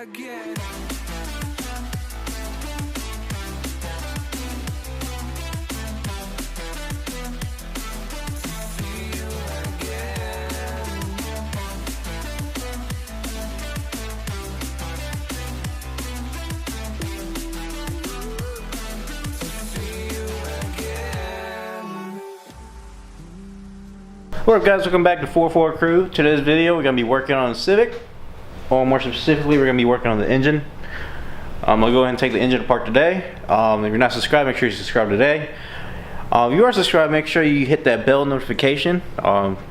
again. What up, guys? Welcome back to 4-4 Crew. Today's video we're going to be working on the Civic, or more specifically we're going to be working on the engine. I'm going to go ahead and take the engine apart today. If you're not subscribed, make sure you subscribe today. If you are subscribed, make sure you hit that bell notification.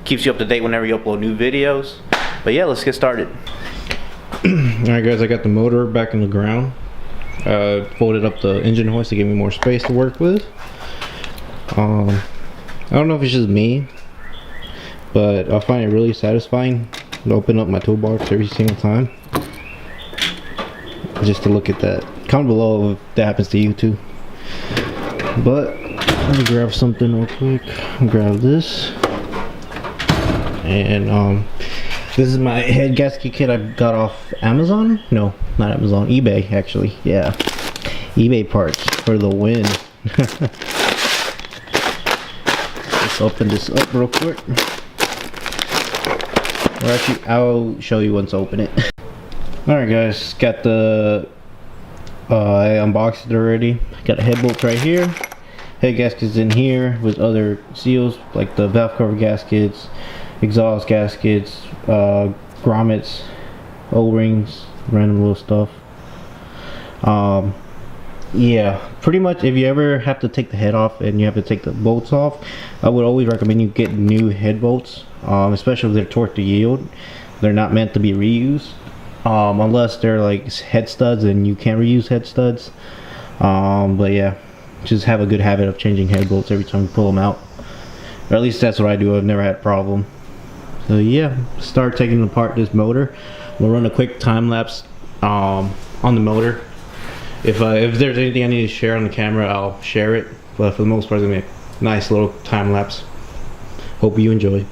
Keeps you up to date whenever you upload new videos. But yeah, let's get started. Alright guys, I got the motor back in the ground. Folded up the engine hoist to give me more space to work with. I don't know if it's just me, but I find it really satisfying to open up my toolbox every single time, just to look at that. Comment below if that happens to you too. But let me grab something real quick. Grab this, and this is my head gasket kit I got off Amazon. No, not Amazon, eBay actually. Yeah, eBay parts for the win. Let's open this up real quick. Or actually, I'll show you once I open it. Alright guys, got the I unboxed it already. Got the head bolts right here. Head gaskets in here with other seals like the valve cover gaskets, exhaust gaskets, grommets, O-rings, random little stuff. Yeah, pretty much if you ever have to take the head off and you have to take the bolts off, I would always recommend you get new head bolts, especially if they're torque to yield. They're not meant to be reused, unless they're like head studs, and you can reuse head studs. But yeah, just have a good habit of changing head bolts every time you pull them out, or at least that's what I do. I've never had a problem. So yeah, start taking apart this motor. We'll run a quick time lapse on the motor. If there's anything I need to share on the camera, I'll share it, but for the most part it's gonna be a nice little time lapse. Hope you enjoy.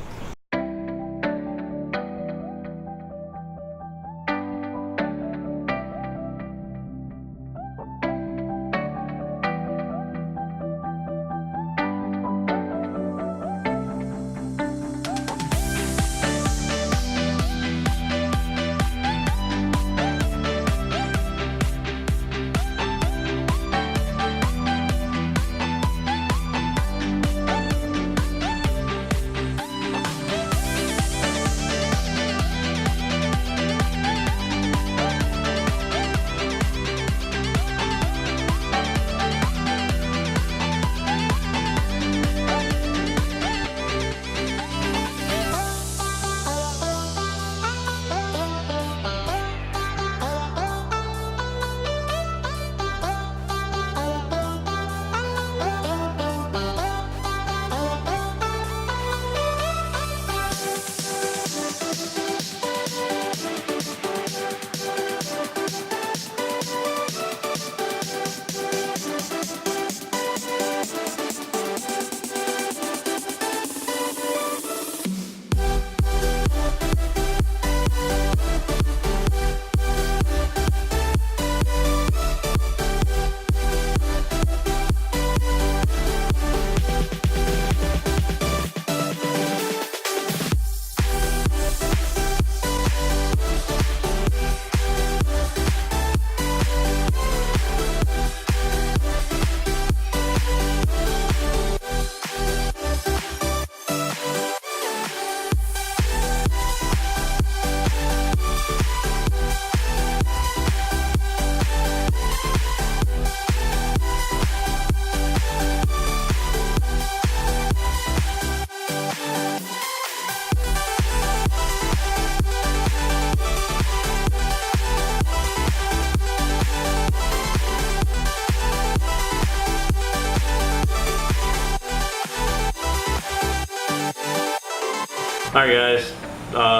Alright guys,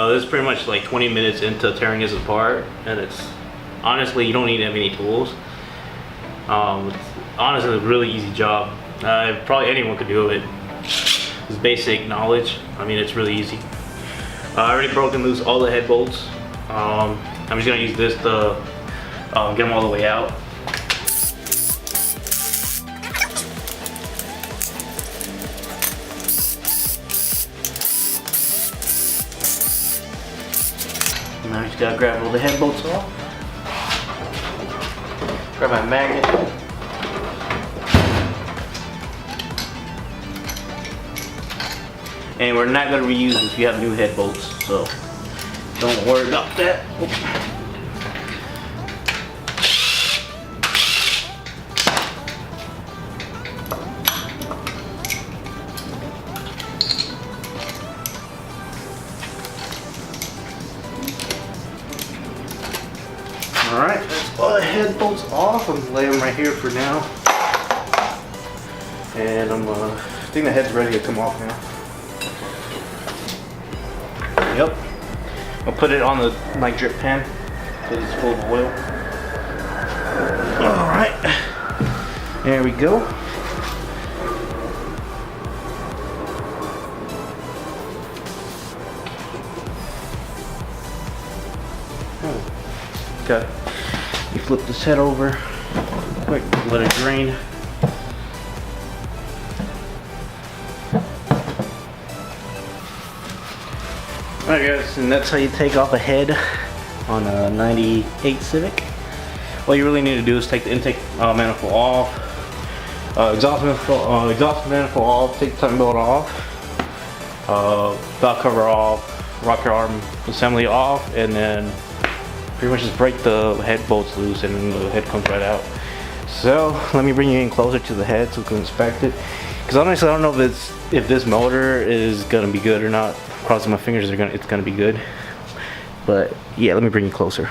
this is pretty much like 20 minutes into tearing this apart, and it's honestly, you don't need that many tools. It's honestly a really easy job. Probably anyone could do it. It's basic knowledge. I mean, it's really easy. I already broken loose all the head bolts I'm just gonna use this to get them all the way out. Now I just gotta grab all the head bolts off. Grab my magnet. And we're not gonna reuse this if you have new head bolts, so don't worry about that. Alright, that's all the head bolts off. I'm gonna lay them right here for now. And I think the head's ready to come off now. Yep. I'll put it on my drip pan because it's full of oil. Alright. There we go. Okay. You flip this head over. Quick, let it drain. Alright guys, and that's how you take off a head on a 98 Civic. All you really need to do is take the intake manifold off, exhaust manifold off, take the timing belt off, valve cover off, rocker arm assembly off, and then pretty much just break the head bolts loose and the head comes right out. So let me bring you in closer to the head so we can inspect it. Because honestly, I don't know if this motor is gonna be good or not. Crossing my fingers, it's gonna be good. But yeah, let me bring you closer.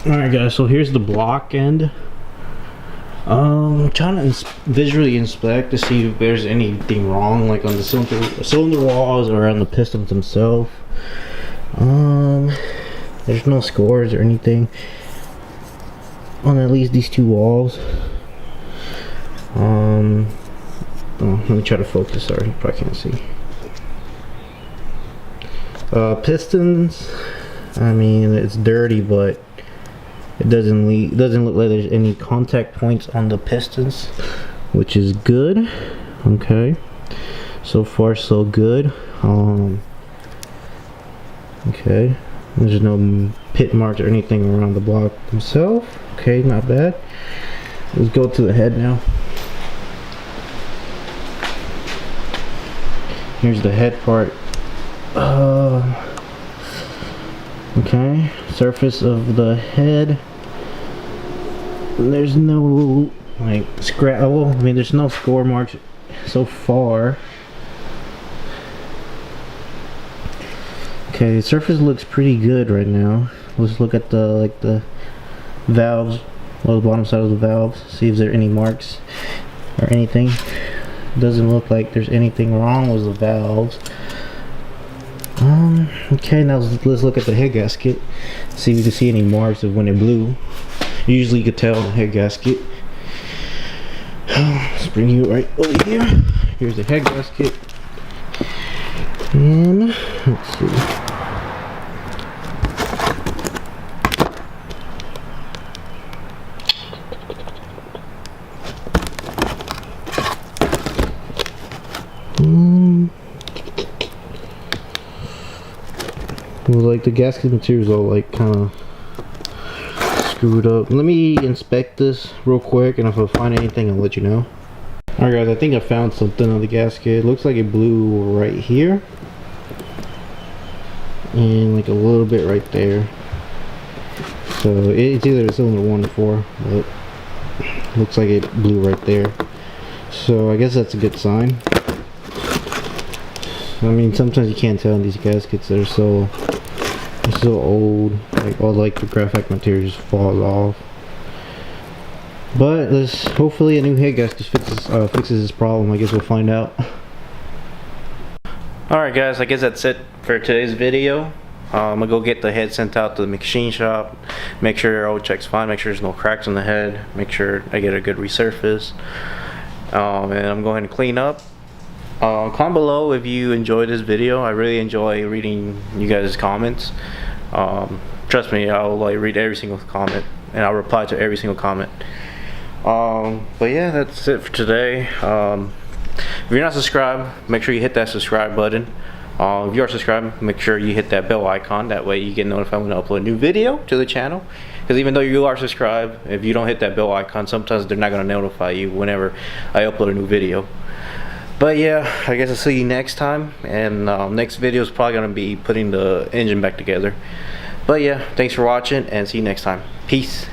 All right, guys. So here's the block end. I'm trying to visually inspect to see if there's anything wrong, like on the cylinder walls or on the pistons themselves. There's no scores or anything on at least these two walls. Oh, let me try to focus. Sorry, you probably can't see. Pistons, I mean, it's dirty, but it doesn't look like there's any contact points on the pistons, which is good. Okay, so far so good. Okay, there's no pit marks or anything around the block themselves. Okay, not bad. Let's go to the head now. Here's the head part. Okay, surface of the head. There's no like scratch. Oh, I mean, there's no score marks so far. Okay, the surface looks pretty good right now. Let's look at the valves, or the bottom side of the valves. See if there are any marks or anything. Doesn't look like there's anything wrong with the valves. Okay, now let's look at the head gasket. See if we can see any marks of when it blew. Usually you could tell in the head gasket. Let's bring you right over here. Here's the head gasket. And let's see. Well, like the gasket materials all like kind of screwed up. Let me inspect this real quick, and if I find anything, I'll let you know. Alright guys, I think I found something on the gasket. It looks like it blew right here, and like a little bit right there. So it's either a cylinder 1 or 4, but looks like it blew right there. So I guess that's a good sign. I mean, sometimes you can't tell in these gaskets. They're so old, like all like the graphite material just falls off. But hopefully a new head gasket fixes this problem. I guess we'll find out. Alright guys, I guess that's it for today's video. I'm gonna go get the head sent out to the machine shop, make sure all checks fine, make sure there's no cracks in the head, make sure I get a good resurface, and I'm going to clean up. Comment below if you enjoyed this video. I really enjoy reading you guys' comments. Trust me, I'll like read every single comment and I'll reply to every single comment. But yeah, that's it for today. If you're not subscribed, make sure you hit that subscribe button. If you are subscribed, make sure you hit that bell icon. That way you get notified when I upload a new video to the channel. Because even though you are subscribed, if you don't hit that bell icon, sometimes they're not going to notify you whenever I upload a new video. But yeah, I guess I'll see you next time. And next video is probably going to be putting the engine back together. But yeah, thanks for watching and see you next time. Peace.